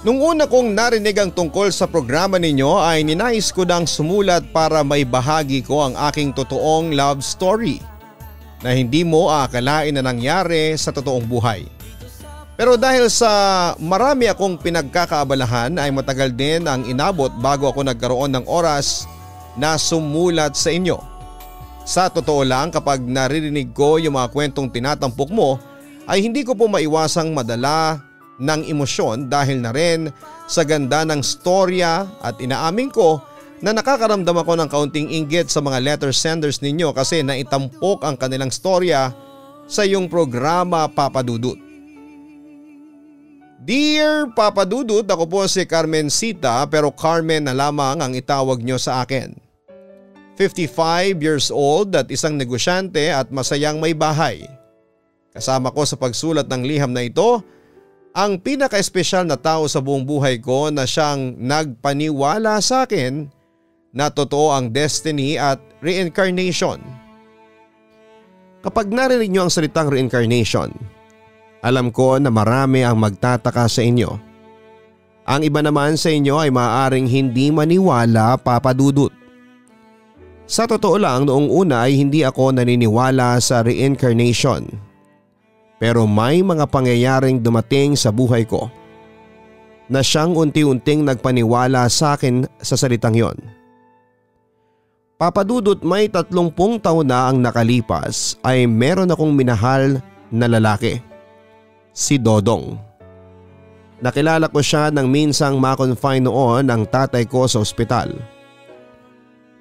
Nung una kong narinig ang tungkol sa programa ninyo ay ninais ko nang sumulat para may bahagi ko ang aking totoong love story na hindi mo aakalain na nangyari sa totoong buhay. Pero dahil sa marami akong pinagkakaabalahan ay matagal din ang inabot bago ako nagkaroon ng oras na sumulat sa inyo. Sa totoo lang, kapag naririnig ko yung mga kwentong tinatampok mo ay hindi ko po maiwasang madala ng emosyon dahil na rin sa ganda ng storya at inaamin ko na nakakaramdam ako ng kaunting inggit sa mga letter senders ninyo kasi naitampok ang kanilang storya sa iyong programa, Papa Dudut. Dear Papa Dudut, ako po si Carmencita pero Carmen na lamang ang itawag nyo sa akin. 55 years old at isang negosyante at masayang may bahay. Kasama ko sa pagsulat ng liham na ito ang pinaka-espesyal na tao sa buong buhay ko na siyang nagpaniwala sa akin na totoo ang destiny at reincarnation. Kapag narinig nyo ang salitang reincarnation, alam ko na marami ang magtataka sa inyo. Ang iba naman sa inyo ay maaaring hindi maniwala, Papa Dudut. Sa totoo lang, noong una ay hindi ako naniniwala sa reincarnation. Pero may mga pangyayaring dumating sa buhay ko na siyang unti-unting nagpaniwala sa akin sa salitang yon. Papa Dudut, may 30 taon na ang nakalipas ay meron akong minahal na lalaki. Si Dodong. Nakilala ko siya nang minsang ma-confine noon ang tatay ko sa ospital.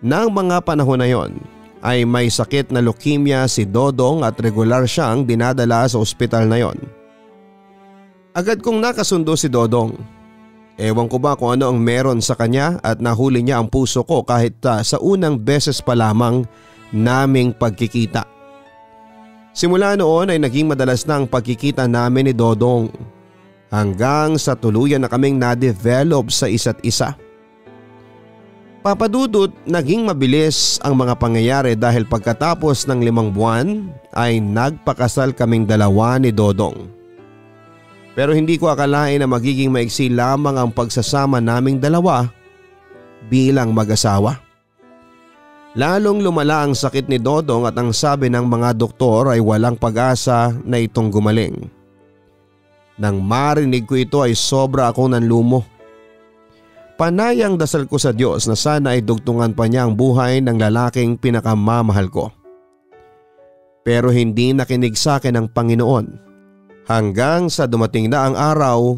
Nang mga panahon na yon ay may sakit na leukemia si Dodong at regular siyang dinadala sa ospital na yon. Agad kong nakasundo si Dodong. Ewan ko ba kung ano ang meron sa kanya at nahuli niya ang puso ko kahit sa unang beses pa lamang naming pagkikita. Simula noon ay naging madalas na ang pagkikita namin ni Dodong hanggang sa tuluyan na kaming na-develop sa isa't isa. Papa Dudut, naging mabilis ang mga pangyayari dahil pagkatapos ng 5 buwan ay nagpakasal kaming dalawa ni Dodong. Pero hindi ko akalain na magiging maiksi lamang ang pagsasama naming dalawa bilang mag-asawa. Lalong lumala ang sakit ni Dodong at ang sabi ng mga doktor ay walang pag-asa na itong gumaling. Nang marinig ko ito ay sobra akong nanlumo. Panay ang dasal ko sa Diyos na sana ay dugtungan pa niya ang buhay ng lalaking pinakamamahal ko. Pero hindi nakinig sa akin ang Panginoon hanggang sa dumating na ang araw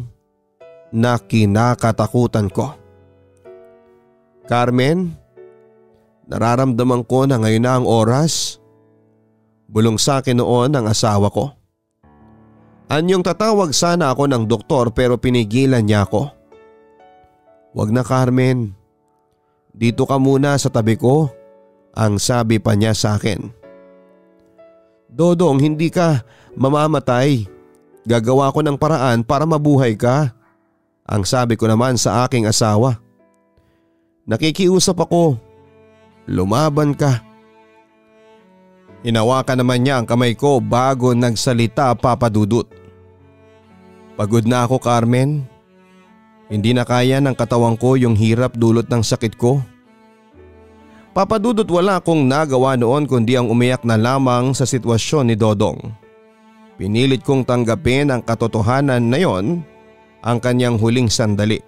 na kinakatakutan ko. Carmen, nararamdaman ko na ngayon na ang oras. Bulong sa akin noon ang asawa ko. Anyong tatawag sana ako ng doktor pero pinigilan niya ako. Wag na, Carmen. Dito ka muna sa tabi ko, ang sabi pa niya sa akin. Dodong, hindi ka mamamatay. Gagawa ko ng paraan para mabuhay ka, ang sabi ko naman sa aking asawa. Nakikiusap ako. Lumaban ka. Hinawakan naman niya ang kamay ko bago nagsalita, Papa Dudut. Pagod na ako, Carmen. Hindi na kaya ng katawan ko yung hirap dulot ng sakit ko. Papa Dudut, wala akong nagawa noon kundi ang umiyak na lamang sa sitwasyon ni Dodong. Pinilit kong tanggapin ang katotohanan na yon, ang kanyang huling sandali.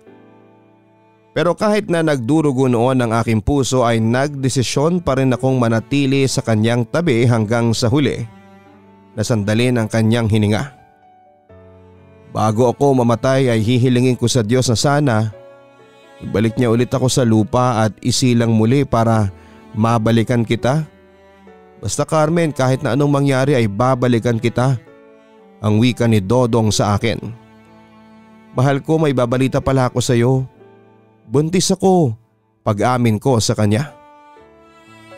Pero kahit na nagdurugo noon ang aking puso ay nagdesisyon pa rin akong manatili sa kanyang tabi hanggang sa huli na sandali ng kanyang hininga. Bago ako mamatay ay hihilingin ko sa Diyos na sana ibalik niya ulit ako sa lupa at isilang muli para mabalikan kita. Basta, Carmen, kahit na anong mangyari ay babalikan kita, ang wika ni Dodong sa akin. Mahal ko, may babalita pala ako sa iyo. Buntis ako, pag-amin ko sa kanya.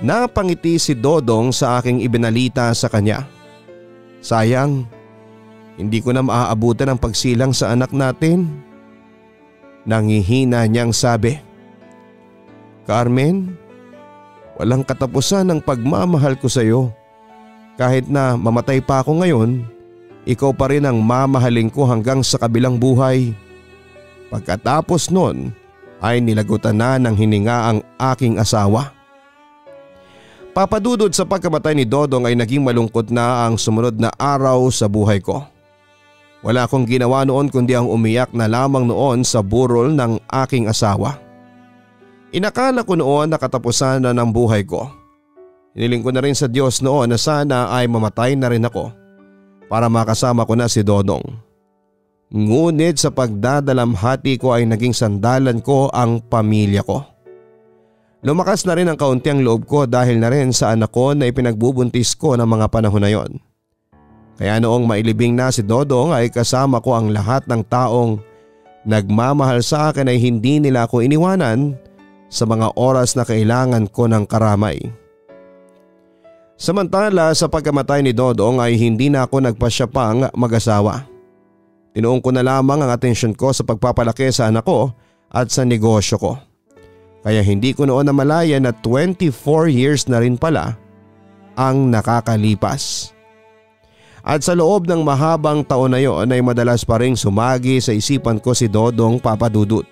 Napangiti si Dodong sa aking ibinalita sa kanya. Sayang, hindi ko na maaabutan ang pagsilang sa anak natin. Nangihina niyang sabi. Carmen, walang katapusan ang pagmamahal ko sa iyo. Kahit na mamatay pa ako ngayon, ikaw pa rin ang mamahalin ko hanggang sa kabilang buhay. Pagkatapos nun ay nilagutan na ng hininga ang aking asawa. Papadudod sa pagkamatay ni Dodong ay naging malungkot na ang sumunod na araw sa buhay ko. Wala akong ginawa noon kundi ang umiyak na lamang noon sa burol ng aking asawa. Inakala ko noon na katapusan na ng buhay ko. Hiniling ko na rin sa Diyos noon na sana ay mamatay na rin ako para makasama ko na si Dodong. Ngunit sa pagdadalamhati ko ay naging sandalan ko ang pamilya ko. Lumakas na rin ang kaunti ang loob ko dahil na rin sa anak ko na ipinagbubuntis ko ng mga panahon na yon. Kaya noong mailibing na si Dodong ay kasama ko ang lahat ng taong nagmamahal sa akin ay hindi nila ako iniwanan sa mga oras na kailangan ko ng karamay. Samantala sa pagkamatay ni Dodong ay hindi na ako nagpasya pang mag-asawa. Tinuon ko na lamang ang atensyon ko sa pagpapalaki sa anak ko at sa negosyo ko. Kaya hindi ko noon namalaya na 24 years na rin pala ang nakakalipas. At sa loob ng mahabang taon na yon ay madalas pa ring sumagi sa isipan ko si Dodong Papadudut.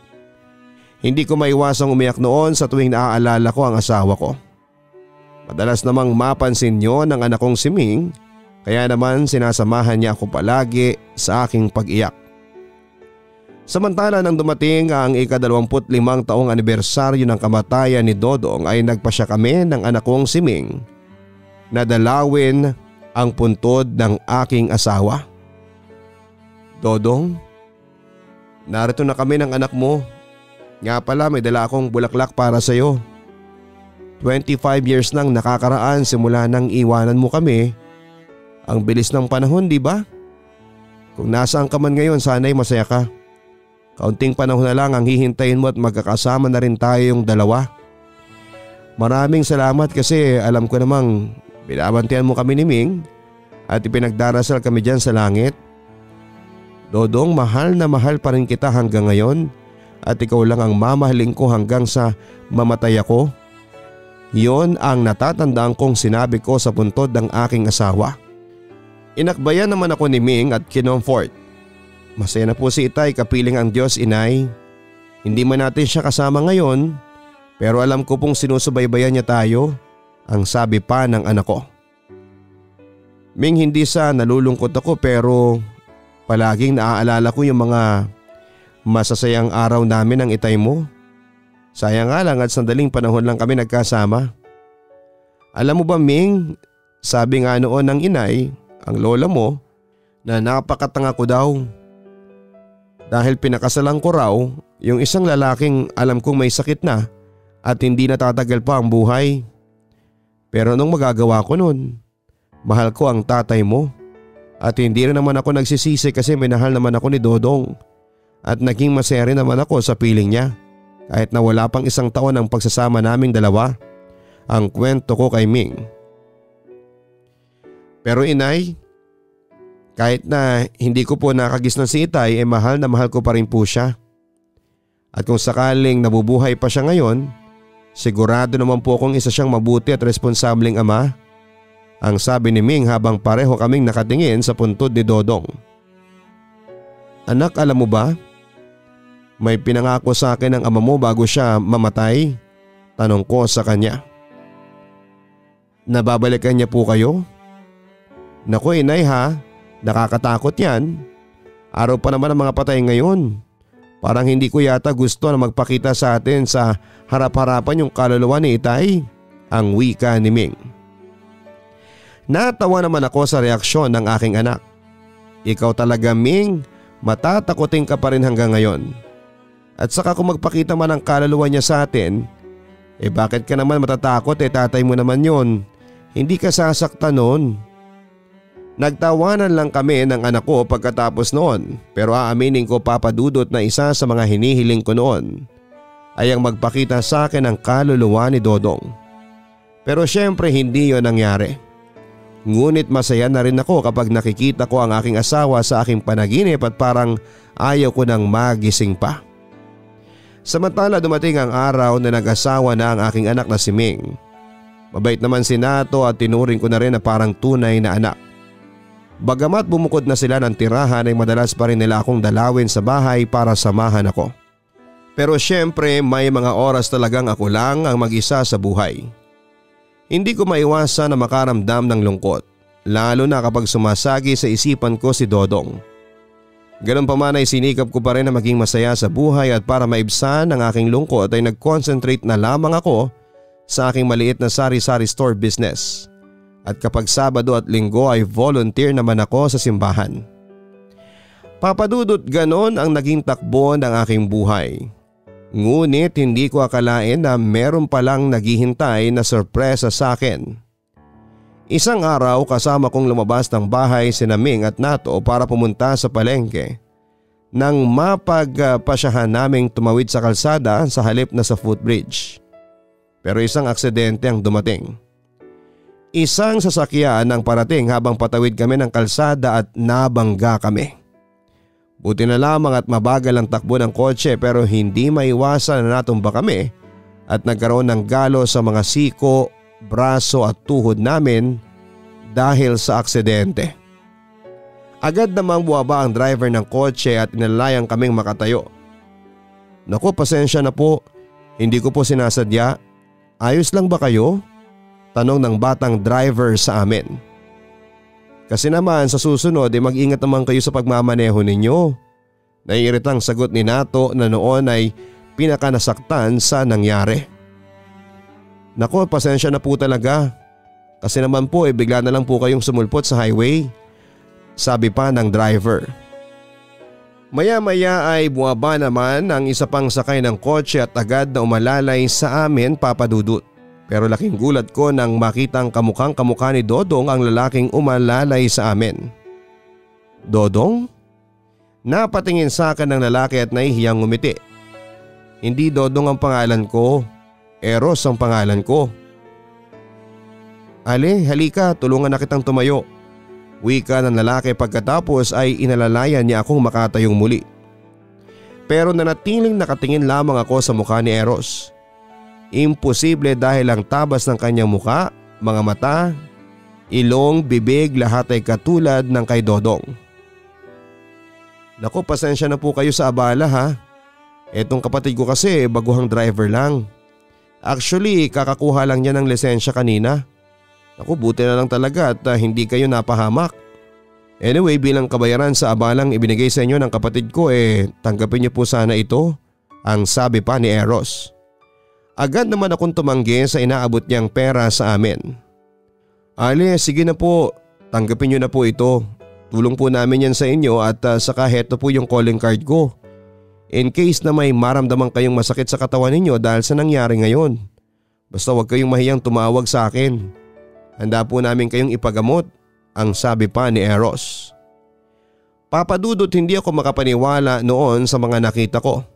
Hindi ko maiwasang umiyak noon sa tuwing naaalala ko ang asawa ko. Madalas namang mapansin niyo ng anak kong si Ming, kaya naman sinasamahan niya ako palagi sa aking pag-iyak. Samantala nang dumating ang ika-25 taong anibersaryo ng kamatayan ni Dodong ay nagpasya kami ng anak kong si Ming na dalawin ang puntod ng aking asawa. Dodong, narito na kami ng anak mo. Nga pala may dala akong bulaklak para sa iyo. 25 years nang nakakaraan simula nang iwanan mo kami. Ang bilis ng panahon, di ba? Kung nasaan ka man ngayon, sana'y masaya ka. Kaunting panahon na lang ang hihintayin mo at magkakasama na rin tayong dalawa. Maraming salamat kasi alam ko namang binabantayan mo kami ni Ming at ipinagdarasal kami dyan sa langit. Dodong, mahal na mahal pa rin kita hanggang ngayon at ikaw lang ang mamahalin ko hanggang sa mamatay ako. Yon ang natatandaan kong sinabi ko sa puntod ng aking asawa. Inakbayan naman ako ni Ming at kinomfort. Masaya na po si Itay, kapiling ang Diyos, inay. Hindi man natin siya kasama ngayon pero alam ko pong sinusubaybayan niya tayo, ang sabi pa ng anak ko. Ming, hindi sa nalulungkot ako pero palaging naaalala ko yung mga masasayang araw namin ng Itay mo. Sayang nga lang at sandaling panahon lang kami nagkasama. Alam mo ba Ming, sabi nga noon ng inay, ang lola mo, na napakatanga ko daw. Dahil pinakasalan ko raw yung isang lalaking alam kong may sakit na at hindi natatagal pa ang buhay. Pero anong magagawa ko nun? Mahal ko ang tatay mo at hindi rin naman ako nagsisisi kasi minahal naman ako ni Dodong at naging masaya rin naman ako sa piling niya kahit na wala pang isang taon ang pagsasama naming dalawa. Ang kwento ko kay Ming. Pero inay, kahit na hindi ko po nakagisnan si Itay mahal na mahal ko pa rin po siya. At kung sakaling nabubuhay pa siya ngayon, sigurado naman po akong isa siyang mabuti at responsableng ama. Ang sabi ni Ming habang pareho kaming nakatingin sa puntod ni Dodong. Anak, alam mo ba? May pinangako sa akin ng ama mo bago siya mamatay? Tanong ko sa kanya. Nababalikan niya po kayo? Naku inay ha, nakakatakot yan. Araw pa naman ang mga patay ngayon. Parang hindi ko yata gusto na magpakita sa atin sa harap-harapan yung kaluluwa ni Itay. Ang wika ni Ming. Natawa naman ako sa reaksyon ng aking anak. Ikaw talaga Ming, matatakotin ka pa rin hanggang ngayon. At saka kung magpakita man ang kaluluwa niya sa atin, bakit ka naman matatakot tatay mo naman yon. Hindi ka sasaktan noon. Nagtawanan lang kami ng anak ko pagkatapos noon pero aaminin ko Papadudot na isa sa mga hinihiling ko noon ay ang magpakita sa akin ang kaluluwa ni Dodong. Pero syempre hindi yon nangyari. Ngunit masaya na rin ako kapag nakikita ko ang aking asawa sa aking panaginip at parang ayaw ko nang magising pa. Samantala dumating ang araw na nag-asawa na ang aking anak na si Ming. Mabait naman si Nato at tinuring ko na rin na parang tunay na anak. Bagamat bumukod na sila ng tirahan ay madalas pa rin nila akong dalawin sa bahay para samahan ako. Pero syempre may mga oras talagang ako lang ang mag-isa sa buhay. Hindi ko maiwasan na makaramdam ng lungkot, lalo na kapag sumasagi sa isipan ko si Dodong. Ganun pa man ay sinikap ko pa rin na maging masaya sa buhay at para maibsan ang aking lungkot ay nag-concentrate na lamang ako sa aking maliit na sari-sari store business. At kapag Sabado at Linggo ay volunteer naman ako sa simbahan. Papadudot ganon ang naging takbo ng aking buhay. Ngunit hindi ko akalain na meron palang naghihintay na sorpresa sa akin. Isang araw kasama kong lumabas ng bahay sina Ming at Nato para pumunta sa palengke. Nang mapagpasyahan naming tumawid sa kalsada sa halip na sa footbridge. Pero isang aksidente ang dumating. Isang sasakyan ang parating habang patawid kami ng kalsada at nabangga kami. Buti na lamang at mabagal ang takbo ng kotse pero hindi maiwasan na natumba kami at nagkaroon ng galo sa mga siko, braso at tuhod namin dahil sa aksidente. Agad namang buwaba ang driver ng kotse at inalayang kaming makatayo. Naku, pasensya na po. Hindi ko po sinasadya. Ayos lang ba kayo? Tanong ng batang driver sa amin. Kasi naman sa susunod ay mag-ingat naman kayo sa pagmamaneho ninyo. Naiiritang sagot ni Nato na noon ay pinakanasaktan sa nangyari. Naku, pasensya na po talaga. Kasi naman po bigla na lang po kayong sumulpot sa highway. Sabi pa ng driver. Maya-maya ay buwaba naman ang isa pang sakay ng kotse at agad na umalalay sa amin, Papa Dudut. Pero laking gulat ko nang makitang kamukhang-kamukha ni Dodong ang lalaking umalalay sa amin. Dodong? Napatingin sa akin ng lalaki at nahihiyang ngumiti. Hindi Dodong ang pangalan ko, Eros ang pangalan ko. Ale, halika, tulungan na kitang tumayo. Wika ng lalaki pagkatapos ay inalalayan niya akong makatayong muli. Pero nanatiling nakatingin lamang ako sa mukha ni Eros. Imposible dahil ang tabas ng kanyang muka, mga mata, ilong, bibig, lahat ay katulad ng kay Dodong. Naku, pasensya na po kayo sa abala ha. Etong kapatid ko kasi baguhang driver lang. Actually, kakakuha lang niya ng lisensya kanina. Naku, buti na lang talaga at hindi kayo napahamak. Anyway, bilang kabayaran sa abalang ibinigay sa inyo ng kapatid ko tanggapin niyo po sana ito, ang sabi pa ni Eros. Agad naman akong tumanggi sa inaabot niyang pera sa amin. Ale, sige na po, tanggapin niyo na po ito. Tulong po namin yan sa inyo at saka heto po yung calling card ko. In case na may maramdaman kayong masakit sa katawan ninyo dahil sa nangyari ngayon. Basta huwag kayong mahiyang tumawag sa akin. Handa po namin kayong ipagamot, ang sabi pa ni Eros. Papadudot hindi ako makapaniwala noon sa mga nakita ko.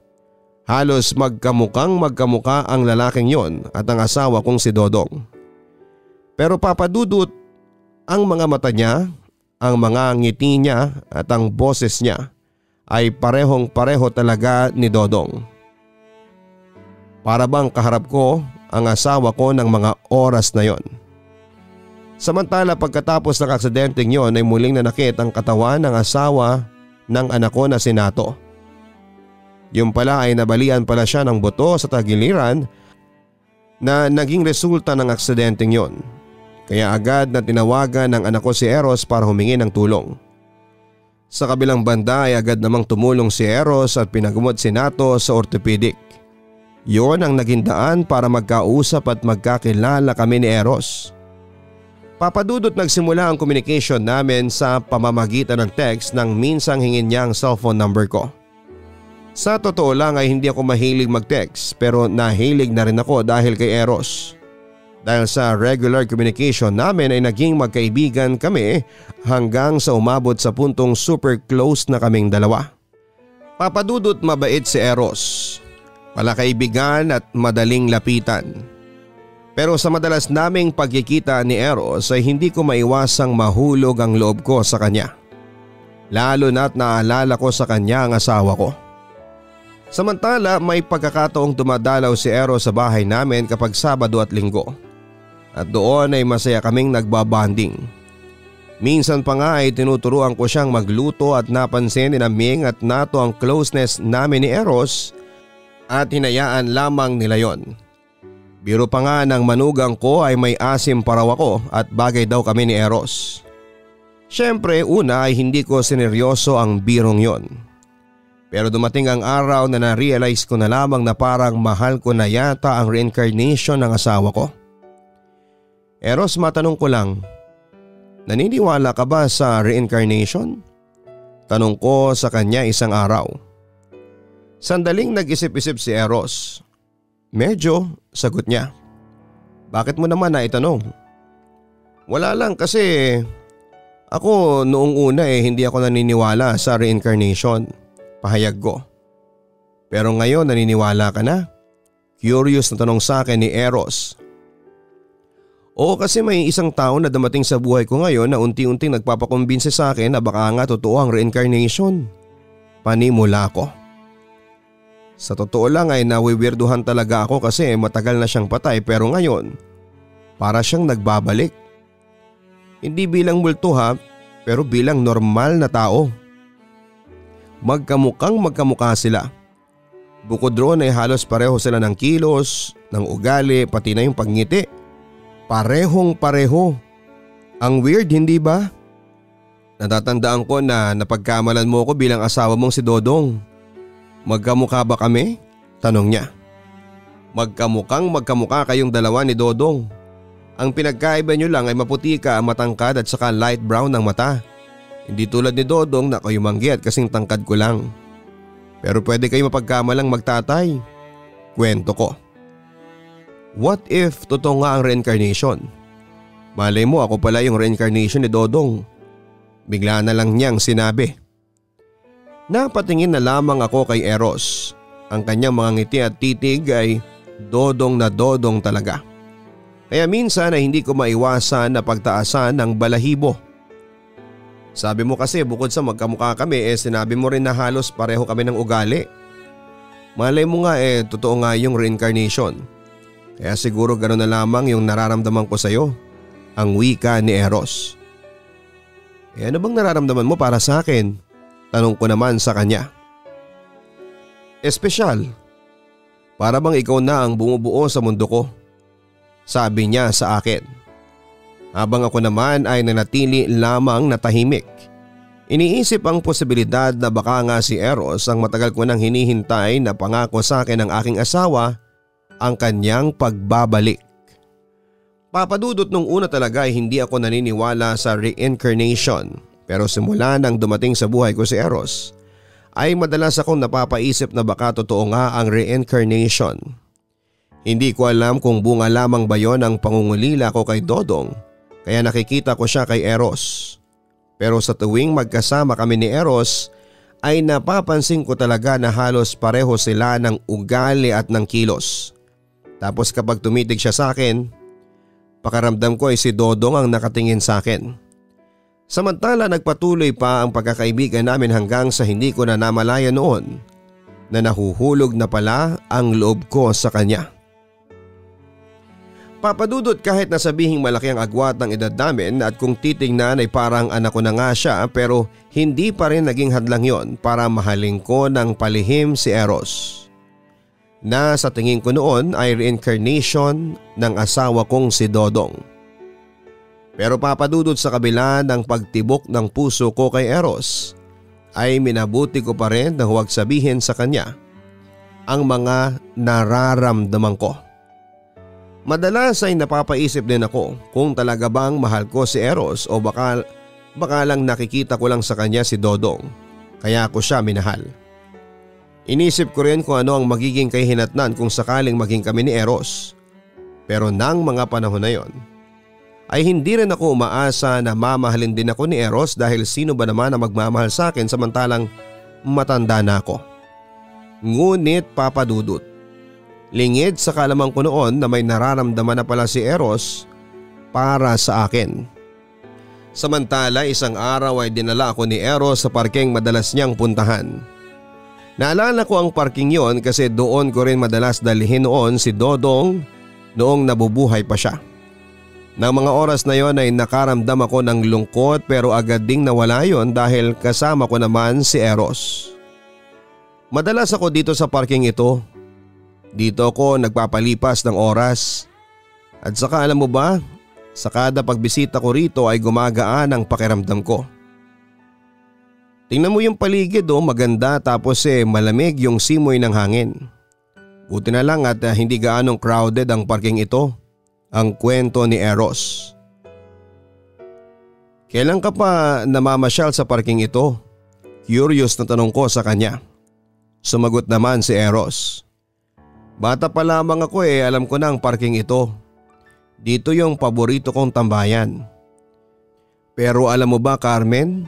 Halos magkamukha ang lalaking yon at ang asawa kong si Dodong. Pero papadudot, ang mga mata niya, ang mga ngiti niya at ang boses niya ay parehong-pareho talaga ni Dodong. Para bang kaharap ko ang asawa ko ng mga oras na yon. Samantala pagkatapos ng aksidenteng yon ay muling nanakit ang katawan ng asawa ng anak ko na si Nato. Yung pala ay nabalian pala siya ng buto sa tagiliran na naging resulta ng aksidenteng yon. Kaya agad na tinawagan ng anak ko si Eros para humingi ng tulong. Sa kabilang banda ay agad namang tumulong si Eros at pinagumot si Nato sa orthopedic. Yon ang naging daan para magkausap at magkakilala kami ni Eros. Papadudot nagsimula ang communication namin sa pamamagitan ng text nang minsang hingin niya ang cellphone number ko. Sa totoo lang ay hindi ako mahilig mag-text pero nahilig na rin ako dahil kay Eros. Dahil sa regular communication namin ay naging magkaibigan kami hanggang sa umabot sa puntong super close na kaming dalawa. Papadudot mabait si Eros, palakaibigan at madaling lapitan. Pero sa madalas naming pagkikita ni Eros ay hindi ko maiwasang mahulog ang loob ko sa kanya. Lalo na't naalala ko sa kanya ang asawa ko. Samantala may pagkakataong dumadalaw si Eros sa bahay namin kapag Sabado at Linggo. At doon ay masaya kaming nagbabanding. Minsan pa nga ay tinuturuan ko siyang magluto at napansin ni Ming at Nato ang closeness namin ni Eros at hinayaan lamang nila yon. Biro pa nga ng manugang ko ay may asim pa raw ako at bagay daw kami ni Eros. Siyempre una ay hindi ko sineryoso ang birong yon. Pero dumating ang araw na na-realize ko na lamang na parang mahal ko na yata ang reincarnation ng asawa ko. Eros, matanong ko lang, naniniwala ka ba sa reincarnation? Tanong ko sa kanya isang araw. Sandaling nag-isip-isip si Eros. Medyo, sagot niya. Bakit mo naman naitanong? Wala lang kasi ako noong una hindi ako naniniwala sa reincarnation. Pahayag ko. Pero ngayon naniniwala ka na? Curious na tanong sa akin ni Eros. Oo, kasi may isang tao na dumating sa buhay ko ngayon na unti-unting nagpapakumbinse sa akin na baka nga totoo ang reincarnation. Panimula ko. Sa totoo lang ay nawiwirduhan talaga ako kasi matagal na siyang patay pero ngayon para siyang nagbabalik. Hindi bilang multo ha, pero bilang normal na tao. Magkamukhang magkamukha sila. Bukod roon ay halos pareho sila ng kilos, ng ugali, pati na yung pagngiti. Parehong pareho. Ang weird, hindi ba? Natatandaan ko na napagkamalan mo ko bilang asawa mong si Dodong. Magkamukha ba kami? Tanong niya. Magkamukhang magkamukha kayong dalawa ni Dodong. Ang pinagkaiba nyo lang ay maputi ka, matangkad at saka light brown ang mata. Hindi tulad ni Dodong na kayo manggi at kasing tangkad ko lang. Pero pwede kayo mapagkamalang magtatay. Kwento ko. What if totoo nga ang reincarnation? Malay mo ako pala yung reincarnation ni Dodong. Bigla na lang niyang sinabi. Napatingin na lamang ako kay Eros. Ang kanyang mga ngiti at titig ay Dodong na Dodong talaga. Kaya minsan ay hindi ko maiwasan na pagtaasan ng balahibo. Sabi mo kasi bukod sa magkamukha kami sinabi mo rin na halos pareho kami ng ugali. Malay mo nga totoo nga yung reincarnation. Kaya siguro gano'n na lamang yung nararamdaman ko sa'yo, ang wika ni Eros. Ano bang nararamdaman mo para sa akin? Tanong ko naman sa kanya. Espesyal. Para bang ikaw na ang bumubuo sa mundo ko. Sabi niya sa akin. Habang ako naman ay nanatili lamang na tahimik. Iniisip ang posibilidad na baka nga si Eros ang matagal ko nang hinihintay na pangako sa akin ng aking asawa ang kanyang pagbabalik. Papadudot nung una talaga ay hindi ako naniniwala sa reincarnation. Pero simula nang dumating sa buhay ko si Eros ay madalas akong napapaisip na baka totoo nga ang reincarnation. Hindi ko alam kung bunga lamang ba yon ang pangungulila ko kay Dodong kaya nakikita ko siya kay Eros. Pero sa tuwing magkasama kami ni Eros ay napapansin ko talaga na halos pareho sila ng ugali at ng kilos. Tapos kapag tumitig siya sa akin, pakaramdam ko ay si Dodong ang nakatingin sa akin. Samantala nagpatuloy pa ang pagkakaibigan namin hanggang sa hindi ko na namalaya noon na nahuhulog na pala ang loob ko sa kanya. Papadudot kahit na sabihing malaki ang agwat ng edad namin at kung titingnan ay parang anak ko na nga siya pero hindi pa rin naging hadlang yon para mahalin ko ng palihim si Eros. Na sa tingin ko noon ay reincarnation ng asawa kong si Dodong. Pero papadudod sa kabila ng pagtibok ng puso ko kay Eros ay minabuti ko pa rin na huwag sabihin sa kanya ang mga nararamdaman ko. Madalas ay napapaisip din ako kung talaga bang mahal ko si Eros o baka lang nakikita ko lang sa kanya si Dodong kaya ako siya minahal. Inisip ko rin kung ano ang magiging kahihinatnan kung sakaling maging kami ni Eros. Pero nang mga panahon na yon, ay hindi rin ako umaasa na mamahalin din ako ni Eros dahil sino ba naman ang magmamahal sa akin samantalang matanda na ako. Ngunit papadudot, lingid sa kaalaman ko noon na may nararamdaman na pala si Eros para sa akin. Samantala isang araw ay dinala ako ni Eros sa parkeng madalas niyang puntahan. Naalala ko ang parking yon kasi doon ko rin madalas dalhin noon si Dodong noong nabubuhay pa siya. Nang mga oras na yon ay nakaramdam ako ng lungkot pero agad ding nawala yon dahil kasama ko naman si Eros. Madalas ako dito sa parking ito. Dito ako nagpapalipas ng oras. At saka alam mo ba, sa kada pagbisita ko rito ay gumagaan ang pakiramdam ko. Tingnan mo yung paligid maganda tapos malamig yung simoy ng hangin. Buti na lang at hindi gaanong crowded ang parking ito. Ang kwento ni Eros. Kailan ka pa namamasyal sa parking ito? Curious na tanong ko sa kanya. Sumagot naman si Eros. Bata pa lamang ako alam ko na ang parking ito. Dito yung paborito kong tambayan. Pero alam mo ba Carmen?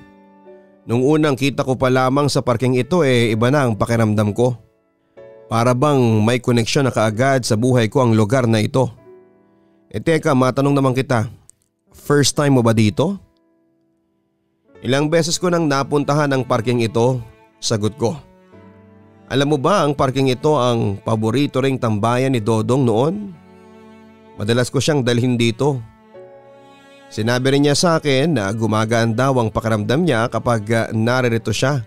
Nung unang kita ko pa lamang sa parking ito iba na ang pakiramdam ko. Para bang may koneksyon na kaagad sa buhay ko ang lugar na ito. Teka, matanong naman kita. First time mo ba dito? Ilang beses ko nang napuntahan ang parking ito, sagot ko. Alam mo ba ang parking ito ang paborito ring tambayan ni Dodong noon? Madalas ko siyang dalhin dito. Sinabi rin niya sa akin na gumagaan daw ang pakiramdam niya kapag naririto siya.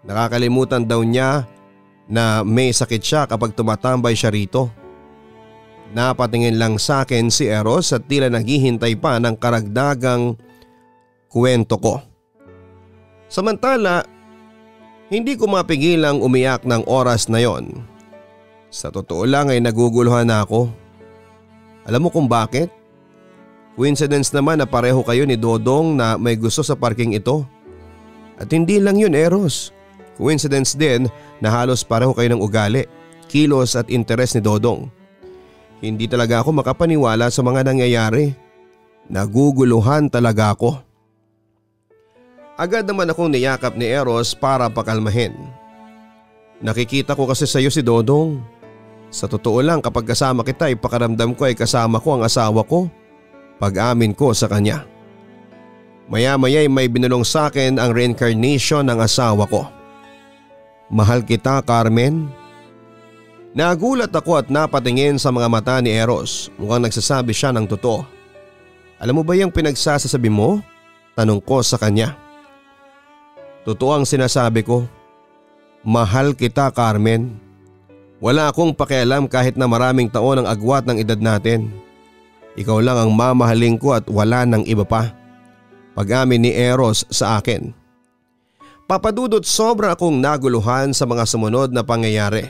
Nakakalimutan daw niya na may sakit siya kapag tumatambay siya rito. Napatingin lang sa akin si Eros at tila naghihintay pa ng karagdagang kwento ko. Samantala, hindi ko mapigilang umiyak ng oras na yon. Sa totoo lang ay naguguluhan na ako. Alam mo kung bakit? Coincidence naman na pareho kayo ni Dodong na may gusto sa parking ito. At hindi lang yun Eros. Coincidence din na halos pareho kayo ng ugali, kilos at interes ni Dodong. Hindi talaga ako makapaniwala sa mga nangyayari. Naguguluhan talaga ako. Agad naman akong niyakap ni Eros para pakalmahin. Nakikita ko kasi sa iyo si Dodong. Sa totoo lang kapag kasama kita ipakaramdam ko ay kasama ko ang asawa ko. Pag-amin ko sa kanya. Maya-maya ay may binulong sa akin ang reincarnation ng asawa ko. Mahal kita Carmen. Nagulat ako at napatingin sa mga mata ni Eros. Mukhang nagsasabi siya ng totoo. Alam mo ba yung pinagsasabi mo? Tanong ko sa kanya. Totoo ang sinasabi ko. Mahal kita Carmen. Wala akong pakialam kahit na maraming taon ang agwat ng edad natin. Ikaw lang ang mamahalin ko at wala nang iba pa. Pag-amin ni Eros sa akin. Papadudot sobra akong naguluhan sa mga sumunod na pangyayari.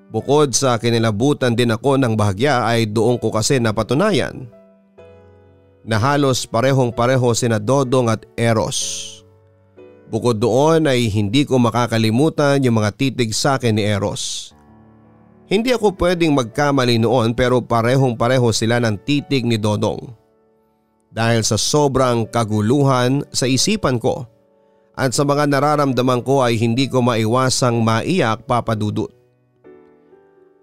Bukod sa kinilabutan din ako ng bahagya ay doon ko kasi napatunayan na halos parehong-pareho sina Dodong at Eros. Bukod doon ay hindi ko makakalimutan yung mga titig sa akin ni Eros. Hindi ako pwedeng magkamali noon pero parehong-pareho sila ng titig ni Dodong. Dahil sa sobrang kaguluhan sa isipan ko at sa mga nararamdaman ko ay hindi ko maiwasang maiyak papadudot.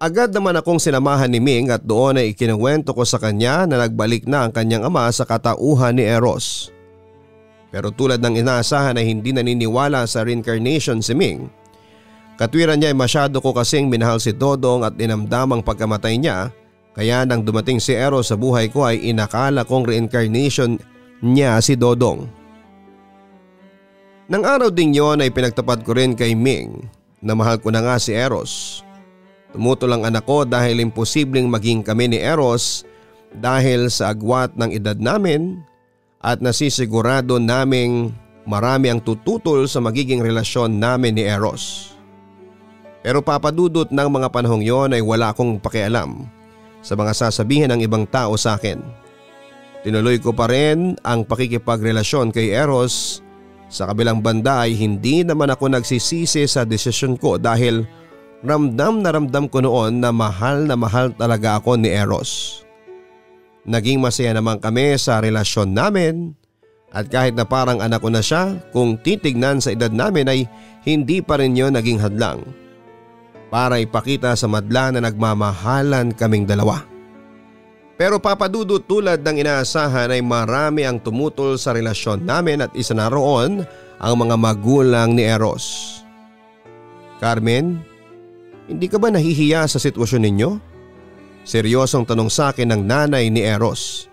Agad naman akong sinamahan ni Ming at doon ay ikinuwento ko sa kanya na nagbalik na ang kanyang ama sa katauhan ni Eros. Pero tulad ng inaasahan ay hindi naniniwala sa reincarnation si Ming. Katwiran niya ay masyado ko kasing minahal si Dodong at dinamdamang pagkamatay niya kaya nang dumating si Eros sa buhay ko ay inakala kong reincarnation niya si Dodong. Nang araw ding yon ay pinagtapat ko rin kay Ming na mahal ko na nga si Eros. Tumutol ang anak ko dahil imposibleng maging kami ni Eros dahil sa agwat ng edad namin at nasisigurado naming marami ang tututol sa magiging relasyon namin ni Eros. Pero papadudot ng mga panahong yon ay wala akong pakialam sa mga sasabihin ng ibang tao sa akin. Tinuloy ko pa rin ang pakikipagrelasyon kay Eros. Sa kabilang banda ay hindi naman ako nagsisisi sa desisyon ko dahil ramdam na ramdam ko noon na mahal talaga ako ni Eros. Naging masaya naman kami sa relasyon namin at kahit na parang anak ko na siya, kung titignan sa edad namin ay hindi pa rin yun naging hadlang para ipakita sa madla na nagmamahalan kaming dalawa. Pero papadudot tulad ng inaasahan ay marami ang tumutol sa relasyon namin at isa na roon ang mga magulang ni Eros. Carmen, hindi ka ba nahihiya sa sitwasyon ninyo? Seryosong tanong sa akin ng nanay ni Eros.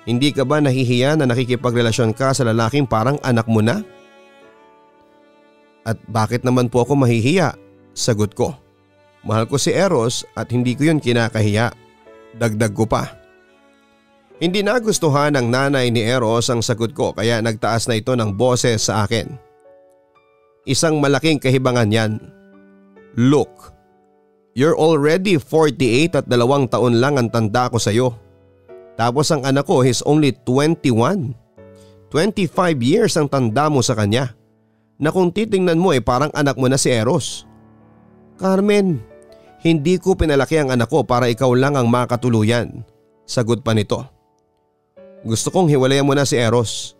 Hindi ka ba nahihiya na nakikipagrelasyon ka sa lalaking parang anak mo na? At bakit naman po ako mahihiya? Sagot ko. Mahal ko si Eros at hindi ko yun kinakahiya. Dagdag ko pa. Hindi nagustuhan ng nanay ni Eros ang sagot ko kaya nagtaas na ito ng boses sa akin. Isang malaking kahibangan yan. Look, you're already 48 at 2 taon lang ang tanda ko sa'yo. Tapos ang anak ko is only 21. 25 years ang tanda mo sa kanya. Na kung titingnan mo parang anak mo na si Eros. Carmen, hindi ko pinalaki ang anak ko para ikaw lang ang makatuluyan. Sagot pa nito. Gusto kong hiwalayan mo na si Eros.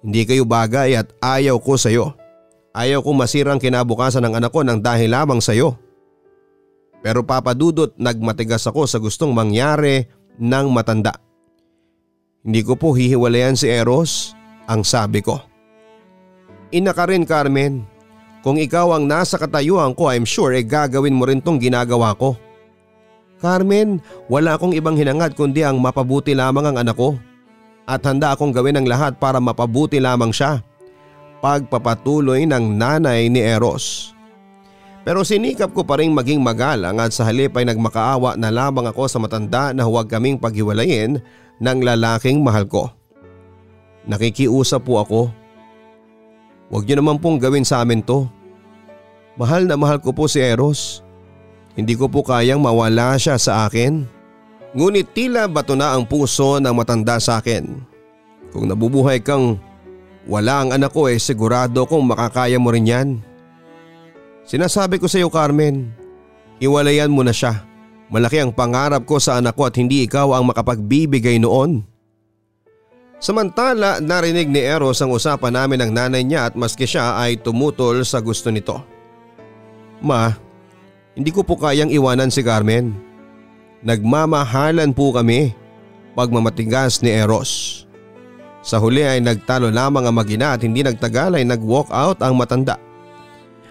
Hindi kayo bagay at ayaw ko sa'yo. Ayaw kong masirang kinabukasan ng anak ko nang dahil lamang sa'yo. Pero Papa Dudut, nagmatigas ako sa gustong mangyari ng matanda. Hindi ko po hihiwalayan si Eros, ang sabi ko. Ina ka rin, Carmen. Kung ikaw ang nasa katayuan ko, I'm sure gagawin mo rin tong ginagawa ko. Carmen, wala akong ibang hinangad kundi ang mapabuti lamang ang anak ko. At handa akong gawin ang lahat para mapabuti lamang siya. Pagpapatuloy ng nanay ni Eros. Pero sinikap ko pa rin maging magalang at sa halip ay nagmakaawa na lamang ako sa matanda na huwag kaming paghiwalayin ng lalaking mahal ko. Nakikiusap po ako. Huwag niyo naman pong gawin sa amin to. Mahal na mahal ko po si Eros. Hindi ko po kayang mawala siya sa akin. Ngunit tila bato na ang puso ng matanda sa akin. Kung nabubuhay kang wala ang anak ko sigurado kong makakaya mo rin yan. Sinasabi ko sa iyo, Carmen, hiwalayan mo na siya. Malaki ang pangarap ko sa anak ko at hindi ikaw ang makapagbibigay noon. Samantala, narinig ni Eros ang usapan namin ng nanay niya at maski siya ay tumutol sa gusto nito. Ma, hindi ko po kayang iwanan si Carmen. Nagmamahalan po kami, pagmamatigas ni Eros. Sa huli ay nagtalo lamang ang mag-ina at hindi nagtagal ay nag-walk out ang matanda.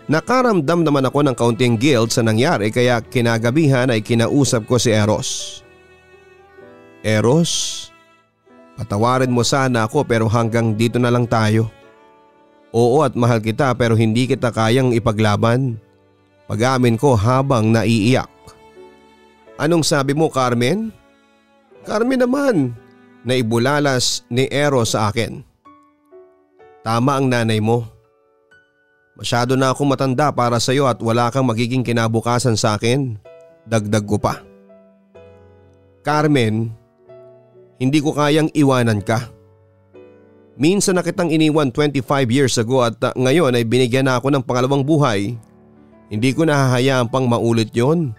Nakaramdam naman ako ng kaunting guilt sa nangyari kaya kinagabihan ay kinausap ko si Eros. Eros, patawarin mo sana ako pero hanggang dito na lang tayo. Oo at mahal kita pero hindi kita kayang ipaglaban. Pag-amin ko habang naiiyak. Anong sabi mo, Carmen? Carmen naman, naibulalas ni Eros sa akin. Tama ang nanay mo. Masyado na akong matanda para sa iyo at wala kang magiging kinabukasan sa akin. Dagdag ko pa. Carmen, hindi ko kayang iwanan ka. Minsan na kitang iniwan 25 years ago at ngayon ay binigyan na ako ng pangalawang buhay. Hindi ko nahahayaang pang maulit yon.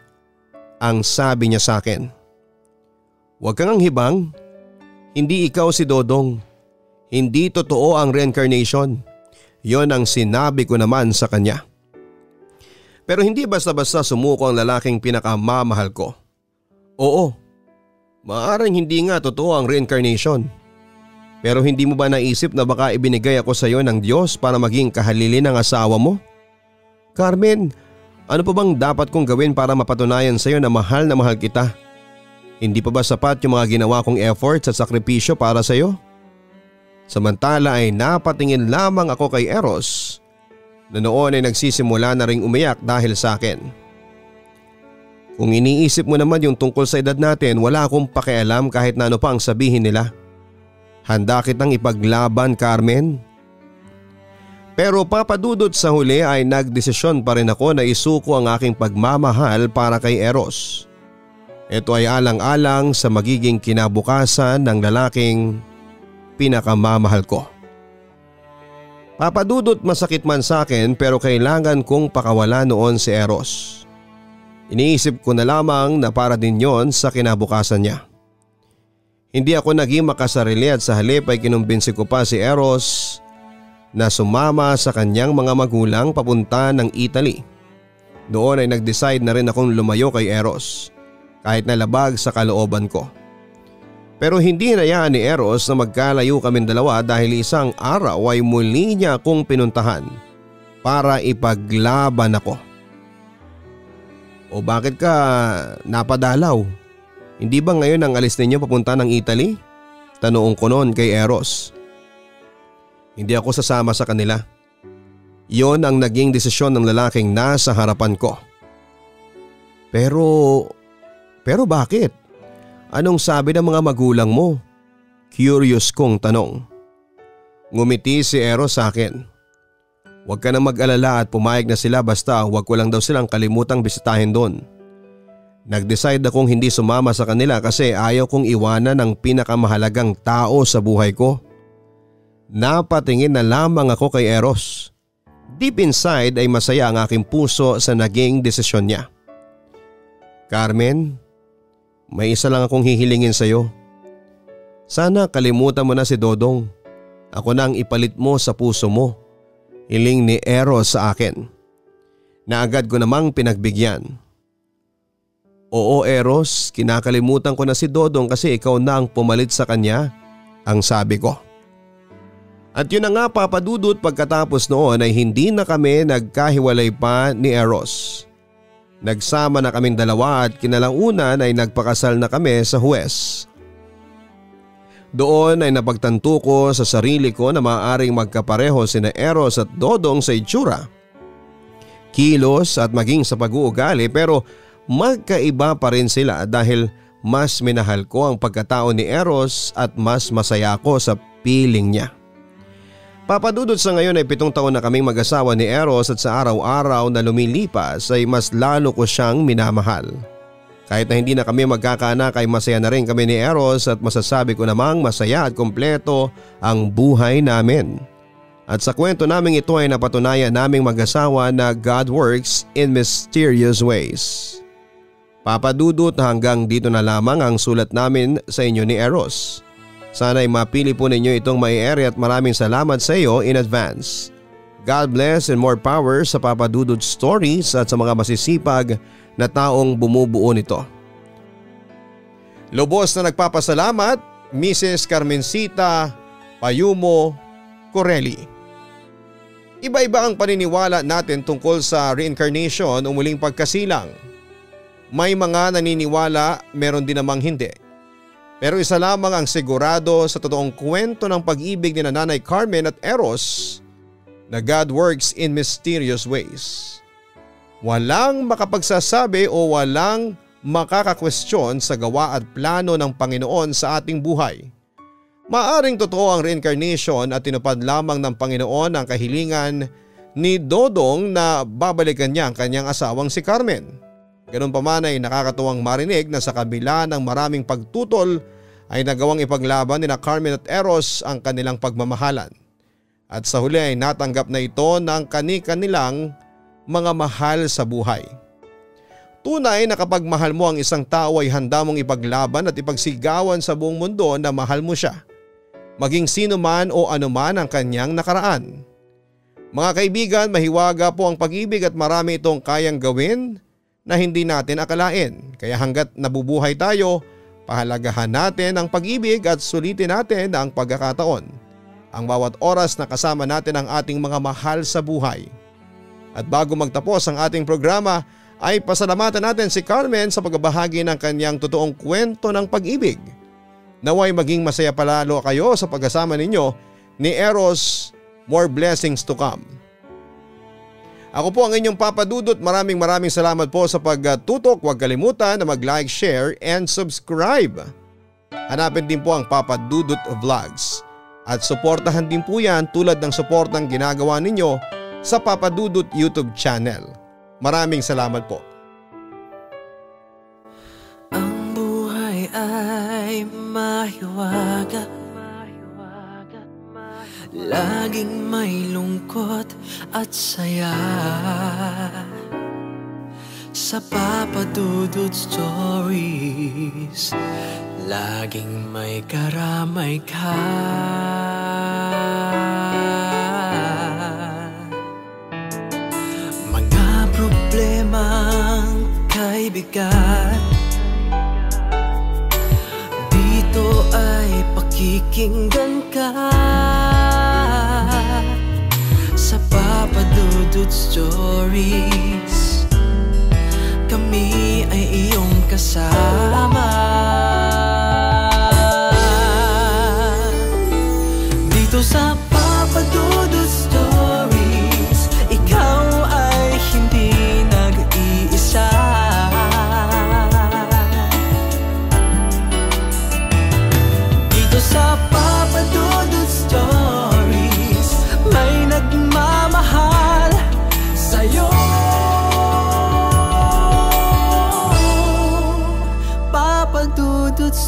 Ang sabi niya sa akin. Huwag kang hibang. Hindi ikaw si Dodong. Hindi totoo ang reincarnation. Yon ang sinabi ko naman sa kanya. Pero hindi basta-basta sumuko ang lalaking pinakamamahal ko. Oo, maaaring hindi nga totoo ang reincarnation. Pero hindi mo ba naisip na baka ibinigay ako sa iyo ng Diyos para maging kahalili ng asawa mo? Carmen, ano pa bang dapat kong gawin para mapatunayan sa iyo na mahal kita? Hindi pa ba sapat yung mga ginawa kong efforts at sakripisyo para sa iyo? Samantala ay napatingin lamang ako kay Eros na noon ay nagsisimula na ring umiyak dahil sa akin. Kung iniisip mo naman yung tungkol sa edad natin, wala akong pakialam kahit na ano pa ang sabihin nila. Handa kitang ipaglaban, Carmen. Pero papadudot sa huli ay nagdesisyon pa rin ako na isuko ang aking pagmamahal para kay Eros. Ito ay alang-alang sa magiging kinabukasan ng lalaking pinakamamahal ko. Papadudot masakit man sa akin pero kailangan kong pakawala noon si Eros. Iniisip ko na lamang na para din yon sa kinabukasan niya. Hindi ako naging makasarili at sa halip ay kinumbinsi ko pa si Eros na sumama sa kanyang mga magulang papunta ng Italy. Doon ay nag-decide na rin akong lumayo kay Eros kahit na labag sa kalooban ko. Pero hindi hinayaan ni Eros na magkalayo kaming dalawa dahil isang araw ay muli niya akong pinuntahan para ipaglaban ako. O bakit ka napadalaw? Hindi ba ngayon ang alis ninyo papunta ng Italy? Tanong ko noon kay Eros. Hindi ako sasama sa kanila. Yon ang naging desisyon ng lalaking nasa harapan ko. Pero bakit? Anong sabi ng mga magulang mo? Curious kong tanong. Ngumiti si Eros sa akin. Huwag ka nang mag-alala at pumayag na sila basta huwag ko lang daw silang kalimutang bisitahin doon. Nag-decide akong hindi sumama sa kanila kasi ayaw kong iwanan ang pinakamahalagang tao sa buhay ko. Napatingin na lamang ako kay Eros. Deep inside ay masaya ang aking puso sa naging desisyon niya. Carmen, may isa lang akong hihilingin sa iyo. Sana kalimutan mo na si Dodong. Ako na ang ipalit mo sa puso mo. Hiling ni Eros sa akin. Na agad ko namang pinagbigyan. Oo Eros, kinakalimutan ko na si Dodong kasi ikaw na ang pumalit sa kanya, ang sabi ko. At yun na nga Papa Dudut, pagkatapos noon ay hindi na kami nagkahiwalay pa ni Eros. Nagsama na kaming dalawa at kinalaunan ay nagpakasal na kami sa huwes. Doon ay napagtanto ko sa sarili ko na maaaring magkapareho sina Eros at Dodong sa itsura, kilos at maging sa pag-uugali, pero magkaiba pa rin sila dahil mas minahal ko ang pagkatao ni Eros at mas masaya ako sa piling niya. Papadudot sa ngayon ay 7 taon na kaming mag-asawa ni Eros at sa araw-araw na lumilipas ay mas lalo ko siyang minamahal. Kahit na hindi na kami magkakaanak ay masaya na rin kami ni Eros at masasabi ko namang masaya at kompleto ang buhay namin. At sa kwento naming ito ay napatunayan naming mag-asawa na God works in mysterious ways. Papadudot, hanggang dito na lamang ang sulat namin sa inyo ni Eros. Sana ay mapili po ninyo itong mai-ere at maraming salamat sa iyo in advance. God bless and more power sa Papadudot Stories at sa mga masisipag na taong bumubuo nito. Lubos na nagpapasalamat, Mrs. Carmencita Payumo Corelli. Iba-iba ang paniniwala natin tungkol sa reincarnation o muling pagkasilang. May mga naniniwala, meron din namang hindi. Pero isa lamang ang sigurado sa totoong kwento ng pag-ibig ni Nanay Carmen at Eros na God works in mysterious ways. Walang makapagsasabi o walang makakakwestiyon sa gawa at plano ng Panginoon sa ating buhay. Maaring totoo ang reincarnation at tinupad lamang ng Panginoon ang kahilingan ni Dodong na babalikan niya ang kanyang asawang si Carmen. Ganun pa man ay nakakatuwang marinig na sa kabila ng maraming pagtutol ay nagawang ipaglaban ni Carmen at Eros ang kanilang pagmamahalan. At sa huli ay natanggap na ito ng kani-kanilang mga mahal sa buhay. Tunay na kapag mahal mo ang isang tao ay handa mong ipaglaban at ipagsigawan sa buong mundo na mahal mo siya. Maging sino man o anuman ang kanyang nakaraan. Mga kaibigan, mahiwaga po ang pag-ibig at marami itong kayang gawin na hindi natin akalain. Kaya hanggat nabubuhay tayo, pahalagahan natin ang pag-ibig at sulitin natin ang pagkakataon. Ang bawat oras na kasama natin ang ating mga mahal sa buhay. At bago magtapos ang ating programa ay pasalamatan natin si Carmen sa pagbabahagi ng kanyang totoong kwento ng pag-ibig. Naway maging masaya palalo kayo sa pagkasama ninyo ni Eros. More blessings to come. Ako po ang inyong Papa Dudut. Maraming salamat po sa pagtutok. Huwag kalimutan na mag-like, share and subscribe. Hanapin din po ang Papa Dudut Vlogs. At suportahan din po yan tulad ng suportang ginagawa ninyo sa Papa Dudut YouTube channel. Maraming salamat po. Ang buhay ay mahiwaga, laging may lungkot at saya. Sa Papa Dudut Stories, laging may karamay ka. Mga problemang kay bigat, dito ay pakikinggan ka. Sa Papa Dudut Stories, kami ay iyong kasama.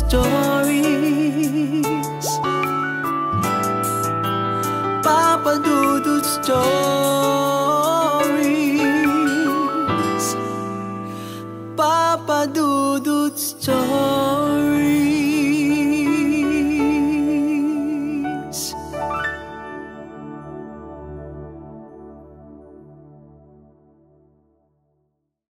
Stories. Papa Dudut Stories. Papa Dudut Stories.